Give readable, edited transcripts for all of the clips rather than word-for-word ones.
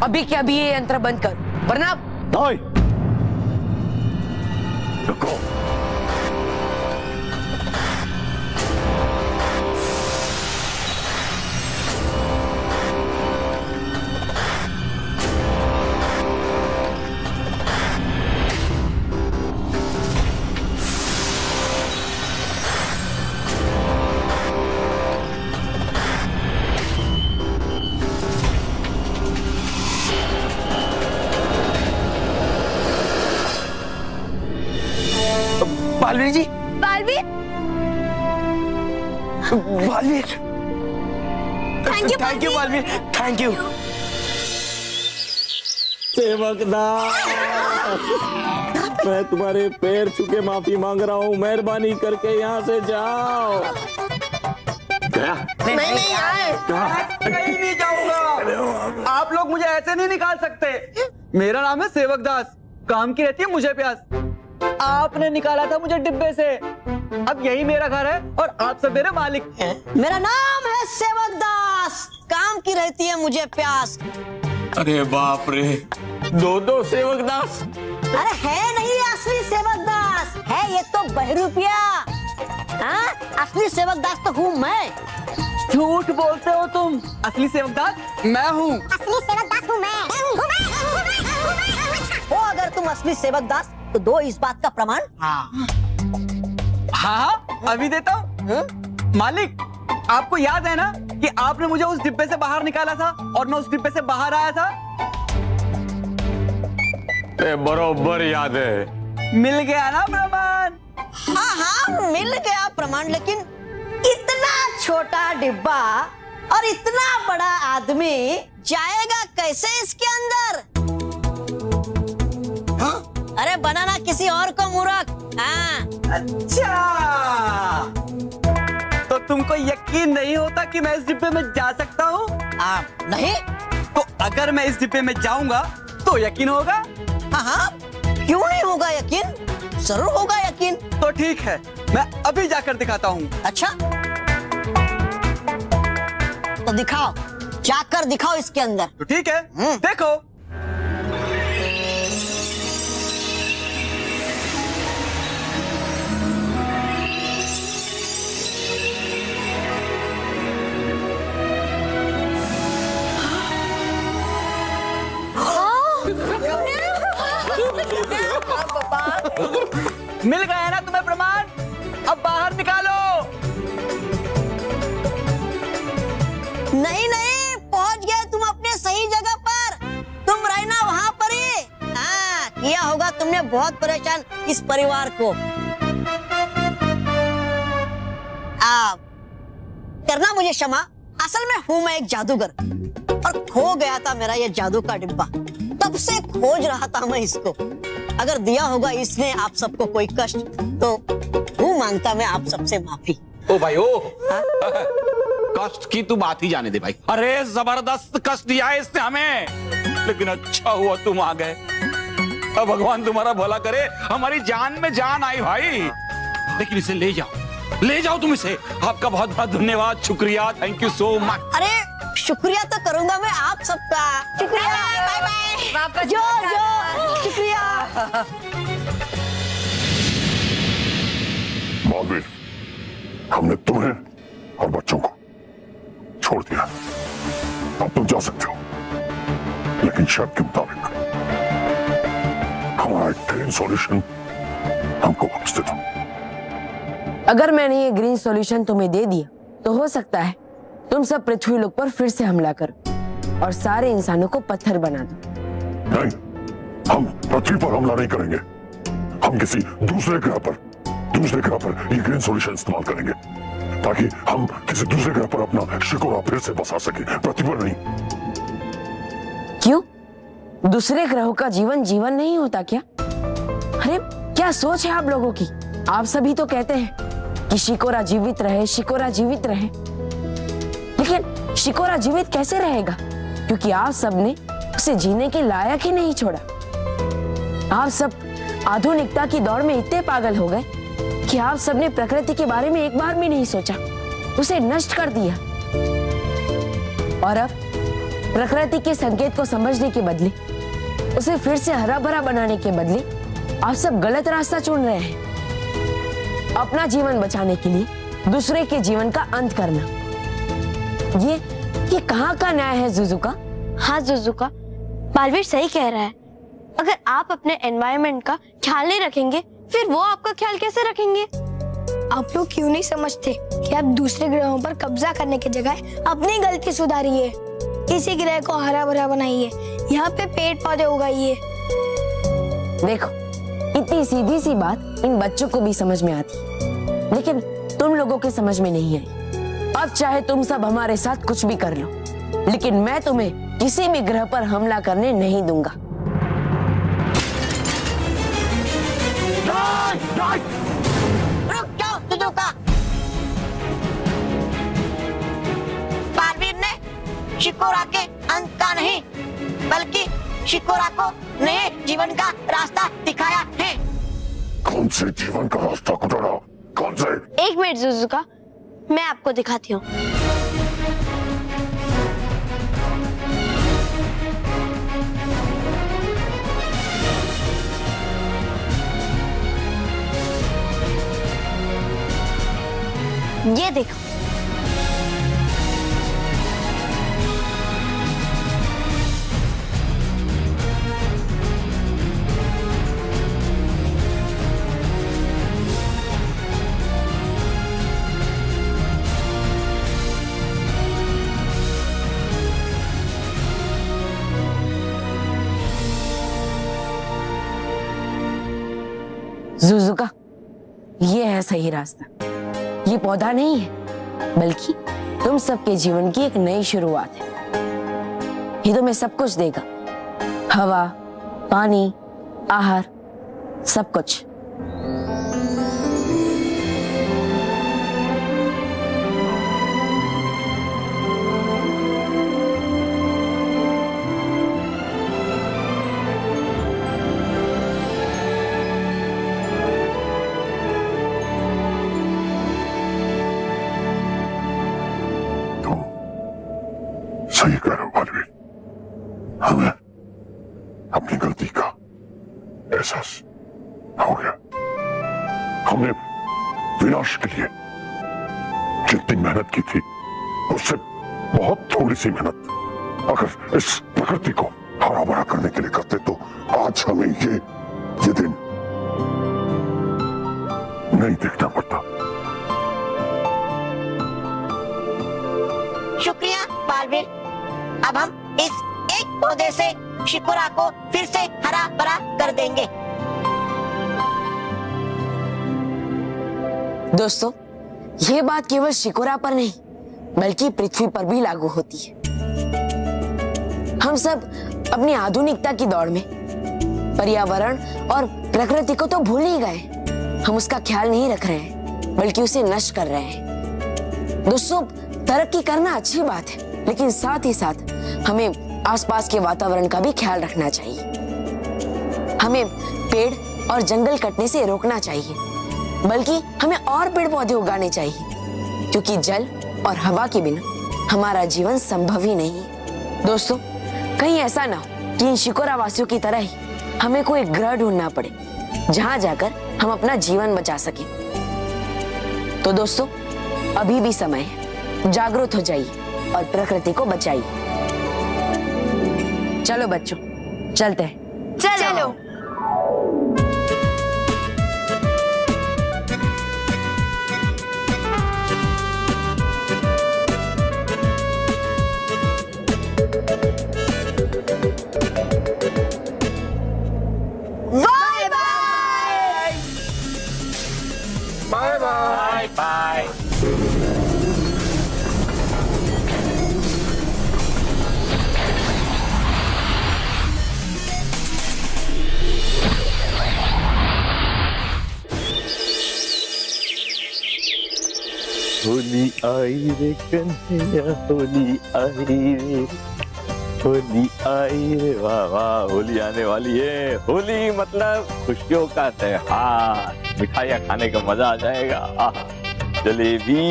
अभी के अभी ये यंत्र बंद कर, वरना नहीं। रुको। Baalveer ji, Baalveer, Baalveer, thank you Baalveer, thank you. Sevakdas, मैं तुम्हारे पैर छू के माफी मांग रहा हूँ, मेहरबानी करके यहाँ से जाओ। गया? नहीं आए। कहीं नहीं जाऊंगा। आप लोग मुझे ऐसे नहीं निकाल सकते। मेरा नाम है सेवकदास, काम की रहती है मुझे प्यास। आपने निकाला था मुझे डिब्बे से, अब यही मेरा घर है और आप सब मेरे मालिक। मेरा नाम है सेवकदास, काम की रहती है मुझे प्यास। अरे बाप रे, दो सेवकदास। अरे है नहीं असली सेवकदास, है ये तो बहरूपिया। हाँ, असली सेवकदास तो हूँ मैं। झूठ बोलते हो तुम। असली सेवकदास मैं हूँ। असली सेवकदास हूँ मैं। ओ, अगर तुम असली सेवकदास तो दो इस बात का प्रमाण। हाँ, अभी देता हूँ। मालिक, आपको याद है ना कि आपने मुझे उस डिब्बे से बाहर निकाला था और मैं उस डिब्बे से बाहर आया था? बरोबर याद है। मिल गया ना प्रमाण? हाँ, मिल गया प्रमाण, लेकिन इतना छोटा डिब्बा और इतना बड़ा आदमी जाएगा कैसे इसके अंदर? हाँ? अरे बनाना किसी और को मूर्ख। हाँ। अच्छा, तो तुमको यकीन नहीं होता कि मैं इस डिब्बे में जा सकता हूँ? नहीं। तो अगर मैं इस डिब्बे में जाऊंगा तो यकीन होगा? हाँ, क्यों नहीं होगा यकीन? जरूर होगा यकीन। तो ठीक है, मैं अभी जाकर दिखाता हूँ। अच्छा, तो दिखाओ, जाकर दिखाओ इसके अंदर। तो ठीक है, देखो। मिल गया ना तुम्हें प्रमाण? अब बाहर निकालो। नहीं, पहुंच गए तुम अपने सही जगह पर। तुम रहना वहाँ पर ही। हाँ, किया होगा तुमने बहुत परेशान इस परिवार को। करना मुझे क्षमा, असल में हूँ मैं एक जादूगर और खो गया था मेरा ये जादू का डिब्बा। तब से खोज रहा था मैं इसको। अगर दिया होगा इसने आप सबको कोई कष्ट, तो हूँ मांगता मैं आप सबसे माफी। ओ भाई ओ, कष्ट की तू बात ही जाने दे भाई। अरे जबरदस्त कष्ट दिया है इसने हमें, लेकिन अच्छा हुआ तुम आ गए। अब भगवान तुम्हारा भला करे, हमारी जान में जान आई भाई। लेकिन इसे ले जाओ तुम इसे। आपका बहुत बहुत धन्यवाद, शुक्रिया, थैंक यू सो मच। अरे शुक्रिया तो करूंगा मैं आप सबका। शुक्रिया, बाय बाय, वापस जो शुक्रिया। बालवीर, हमने तुम्हें और बच्चों को छोड़ दिया। अब तुम जा सकते हो, लेकिन शर्त के मुताबिक हमारा एक ग्रीन सॉल्यूशन हमको वापस दे दो। अगर मैंने ये ग्रीन सॉल्यूशन तुम्हें दे दिया तो हो सकता है तुम सब पृथ्वी लोक पर फिर से हमला करो और सारे इंसानों को पत्थर बना दो। नहीं, हम पृथ्वी पर हमला नहीं करेंगे। हम किसी दूसरे ग्रह पर ये ग्रीन सॉल्यूशन इस्तेमाल करेंगे, ताकि हम किसी दूसरे ग्रह पर अपना शिकोरा फिर से बसा सके, पृथ्वी पर नहीं। क्यों? दूसरे ग्रहों का जीवन नहीं होता क्या? अरे क्या सोच है आप लोगों की? आप सभी तो कहते हैं कि शिकोरा जीवित रहे, लेकिन शिकोरा जीवित कैसे रहेगा? क्योंकि आप सब ने उसे जीने के लायक ही नहीं छोड़ा। आप सब आधुनिकता की दौड़ में इतने पागल हो गए कि आप सब ने प्रकृति के बारे में एक बार भी नहीं सोचा, उसे नष्ट कर दिया। और अब प्रकृति के संकेत को समझने के बदले, उसे फिर से हरा भरा बनाने के बदले आप सब गलत रास्ता चुन रहे हैं। अपना जीवन बचाने के लिए दूसरे के जीवन का अंत करना, ये कहाँ का न्याय है जुजुका? हाँ जुजुका, बालवीर सही कह रहा है। अगर आप अपने एनवायरनमेंट का ख्याल नहीं रखेंगे, फिर वो आपका ख्याल कैसे रखेंगे? आप लोग क्यों नहीं समझते कि आप दूसरे ग्रहों पर कब्जा करने की जगह अपनी गलती सुधारिए, इसी ग्रह को हरा भरा बनाइए, यहाँ पे पेड़ पौधे उगाइए। देखो, इतनी सीधी सी बात इन बच्चों को भी समझ में आती, लेकिन तुम लोगों के समझ में नहीं आई। अब चाहे तुम सब हमारे साथ कुछ भी कर लो, लेकिन मैं तुम्हें किसी भी ग्रह पर हमला करने नहीं दूंगा। रुक जाओ जुजुका। बालवीर ने शिकोरा के अंत का नहीं, बल्कि शिकोरा को नए जीवन का रास्ता दिखाया है। कौन से जीवन का रास्ता गुजारा? कौन से? एक मिनट जुजुका, मैं आपको दिखाती हूँ। ये देखो, जुजुका, ये है सही रास्ता। ये पौधा नहीं है, बल्कि तुम सबके जीवन की एक नई शुरुआत है। ये तुम्हें सब कुछ देगा, हवा, पानी, आहार, सब कुछ। सही कह रहे हो बालवीर, हमें अपनी गलती का एहसास हो गया। हमने विनाश के लिए जितनी मेहनत की थी, उससे बहुत थोड़ी सी मेहनत अगर इस प्रकृति को हरा भरा करने के लिए करते, तो आज हमें ये दिन नहीं देखना पड़ता। शुक्रिया बालवीर। अब हम इस एक पौधे से शिकोरा को फिर से हरा भरा कर देंगे। दोस्तों, ये बात केवल शिकोरा पर नहीं, बल्कि पृथ्वी पर भी लागू होती है। हम सब अपनी आधुनिकता की दौड़ में पर्यावरण और प्रकृति को तो भूल ही गए। हम उसका ख्याल नहीं रख रहे हैं, बल्कि उसे नष्ट कर रहे हैं। दोस्तों, तरक्की करना अच्छी बात है, लेकिन साथ ही साथ हमें आसपास के वातावरण का भी ख्याल रखना चाहिए। हमें पेड़ और जंगल कटने से रोकना चाहिए, बल्कि हमें और पेड़ पौधे उगाने चाहिए, क्योंकि जल और हवा के बिना हमारा जीवन संभव ही नहीं है। दोस्तों, कहीं ऐसा ना हो कि इन शिकोरा वासियों की तरह ही हमें कोई ग्रह ढूंढना पड़े जहां जाकर हम अपना जीवन बचा सकें। तो दोस्तों, अभी भी समय है, जागरूक हो जाइए और प्रकृति को बचाइए। चलो बच्चों, चलते हैं। चलो। Bye bye. Bye bye bye. Holi आई रे कन्हैया, होली आई रे, होली आई रे, वाह वाह, होली आने वाली है। होली मतलब खुशियों का त्योहार, मिठाइयाँ खाने का मजा आ जाएगा। आह, जलेबी,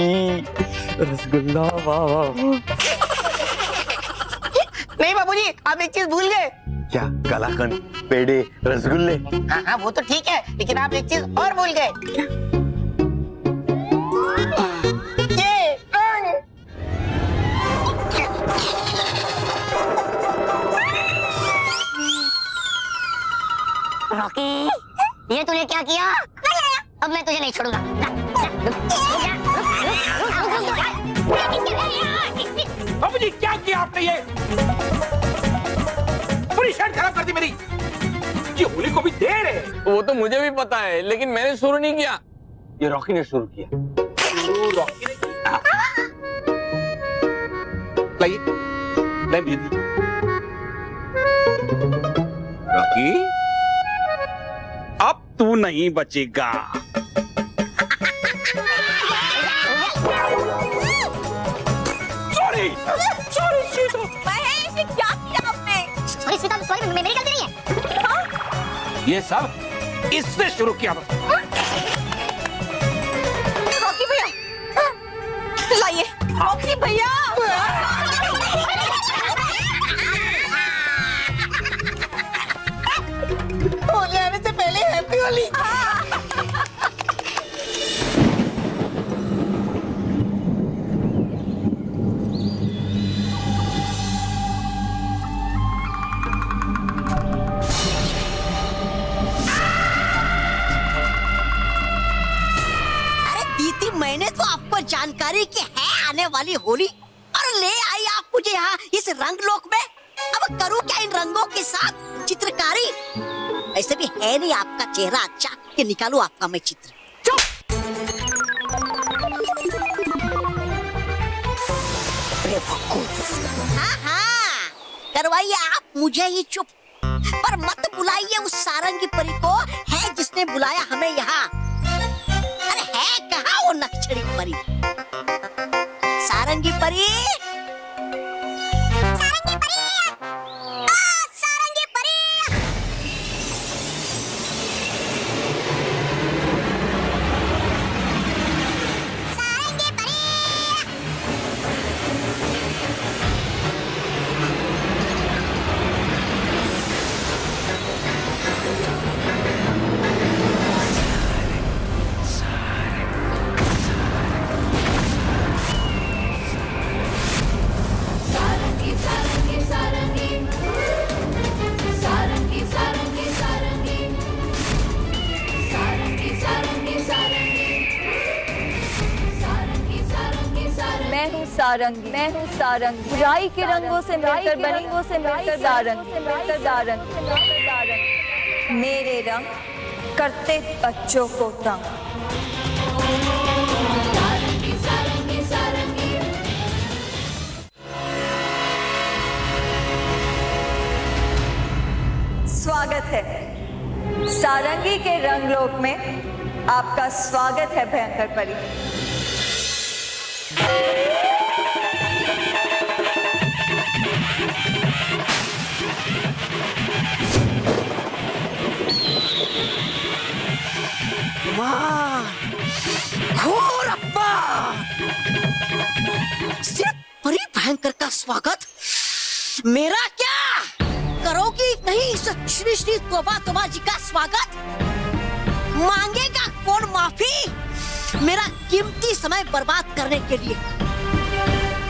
रसगुल्ला, वाह वाह। नहीं बाबूजी, आप एक चीज भूल गए। क्या? कलाकंद, पेड़े, रसगुल्ले। हाँ हाँ वो तो ठीक है, लेकिन आप एक चीज और भूल गए। ये रंग। रॉकी, ये तूने क्या किया? अब मैं तुझे नहीं छोड़ूंगा। बाबूजी क्या किया आपने? ये पूरी शर्ट खराब कर दी मेरी। ये होली को भी देर है। वो तो मुझे भी पता है, लेकिन मैंने शुरू नहीं किया, ये रॉकी ने शुरू किया। रॉकी ने किया। लाइए, लाइए दीदी। रॉकी, अब तू नहीं बचेगा। सॉरी सीता। महेश, क्या किया आपने? सॉरी सीता, सॉरी, मेरी गलती नहीं है। ये सब इसने शुरू किया। रॉकी भैया, लाइए। रॉकी भैया, होली आने से पहले हैप्पी होली। मैंने तो आपको जानकारी की है आने वाली होली, और ले आई आप मुझे यहाँ इस रंग लोक में। अब करूँ क्या इन रंगों के साथ चित्रकारी? ऐसे भी है नहीं आपका चेहरा अच्छा कि निकालूं आपका मैं चित्र। चुप। हाँ हाँ, करवाइए आप मुझे ही चुप, पर मत बुलाइए उस सारंगी परी को, है जिसने बुलाया हमें यहाँ। अरे है कहाँ वो नक्शड़ी परी? सारंगी परी, सारंगी परी, सारंगी परी। सारंगी परी। सारंगी, मैं हूँ सारंगी, बुराई के रंगों से मिलकर बनी, वो से मिलकर सारंगी, मेरे रंग करते बच्चों को तंग। स्वागत है सारंगी के रंगलोक में, आपका स्वागत है भयंकर परी। घोर अपमान! सिर्फ परी भयंकर का स्वागत, मेरा क्या करोगी नहीं? इस श्री श्री तोबा तोबा जी का स्वागत मांगेगा कौन माफी मेरा कीमती समय बर्बाद करने के लिए?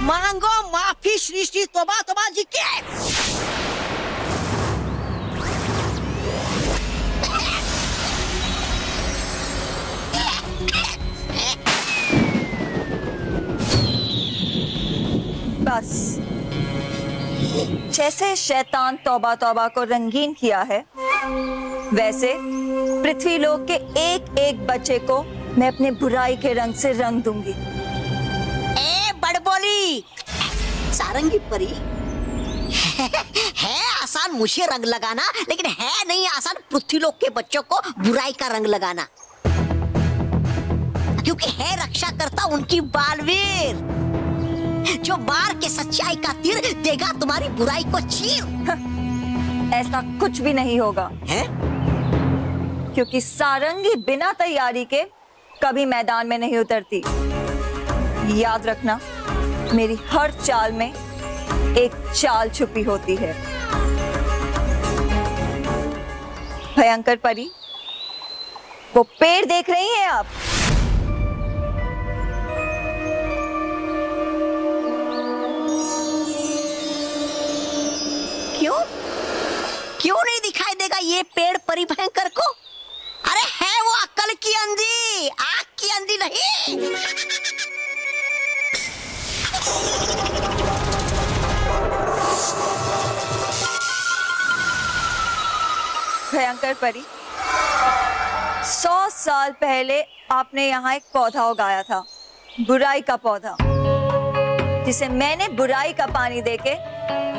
मांगो माफी श्री श्री तोबा तोबा जी के। बस जैसे शैतान तौबा तौबा को रंगीन किया है, वैसे पृथ्वी लोक के एक एक बच्चे को मैं अपने बुराई के रंग से रंग दूंगी। ए बड़बोली सारंगी परी, है आसान मुझे रंग लगाना, लेकिन है नहीं आसान पृथ्वी लोक के बच्चों को बुराई का रंग लगाना, क्योंकि है रक्षा करता उनकी बालवीर, जो मार के सच्चाई का तीर देगा तुम्हारी बुराई को चीर। ऐसा कुछ भी नहीं होगा है? क्योंकि सारंगी बिना तैयारी के कभी मैदान में नहीं उतरती। याद रखना, मेरी हर चाल में एक चाल छुपी होती है। भयंकर परी, वो पेड़ देख रही हैं आप? क्यों क्यों नहीं दिखाई देगा ये पेड़ परी भयंकर को? अरे है वो अक्ल की अंधी, आँख की अंधी नहीं। भयंकर परी, 100 साल पहले आपने यहाँ एक पौधा उगाया था, बुराई का पौधा, जिसे मैंने बुराई का पानी देके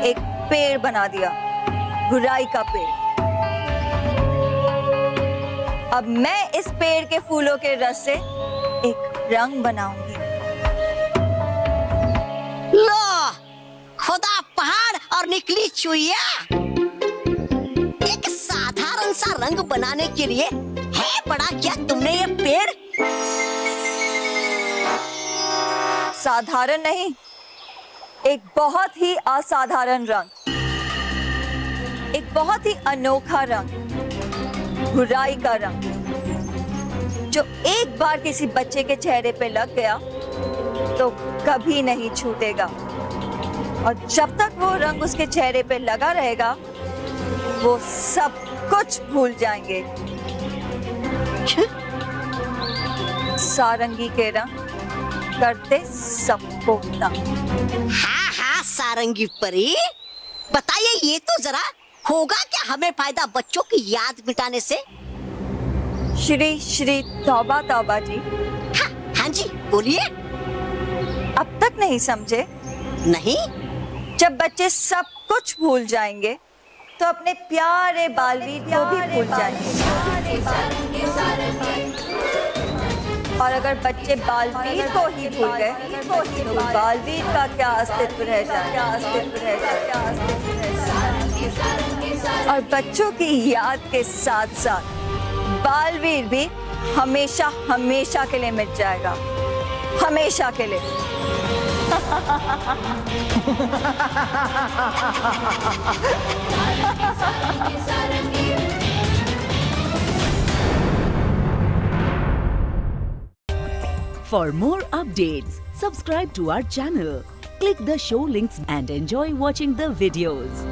एक पेड़ बना दिया, बुराई का पेड़। अब मैं इस पेड़ के फूलों के रस से एक रंग बनाऊंगी। लो, खुदा पहाड़ और निकली चुईया। एक साधारण सा रंग बनाने के लिए है बड़ा क्या तुमने ये पेड़? साधारण नहीं, एक बहुत ही असाधारण रंग, एक बहुत ही अनोखा रंग, बुराई का रंग, जो एक बार किसी बच्चे के चेहरे पे लग गया तो कभी नहीं छूटेगा, और जब तक वो रंग उसके चेहरे पे लगा रहेगा वो सब कुछ भूल जाएंगे। सारंगी के रंग करते सबको तंग। हाँ हाँ सारंगी परी, बताइए ये तो जरा, होगा क्या हमें फायदा बच्चों की याद मिटाने से? श्री श्री तौबा तौबा जी। हाँ, हाँ जी बोलिए। अब तक नहीं समझे? नहीं। जब बच्चे सब कुछ भूल जाएंगे तो अपने प्यारे बालवीर को भी भूल जाएंगे, और अगर बच्चे बालवीर को ही भूल गए तो बालवीर का क्या अस्तित्व रह जाएगा? और बच्चों की याद के साथ साथ बालवीर भी हमेशा हमेशा के लिए मिट जाएगा, हमेशा के लिए। For more updates, subscribe to our channel, click the show links and enjoy watching the videos.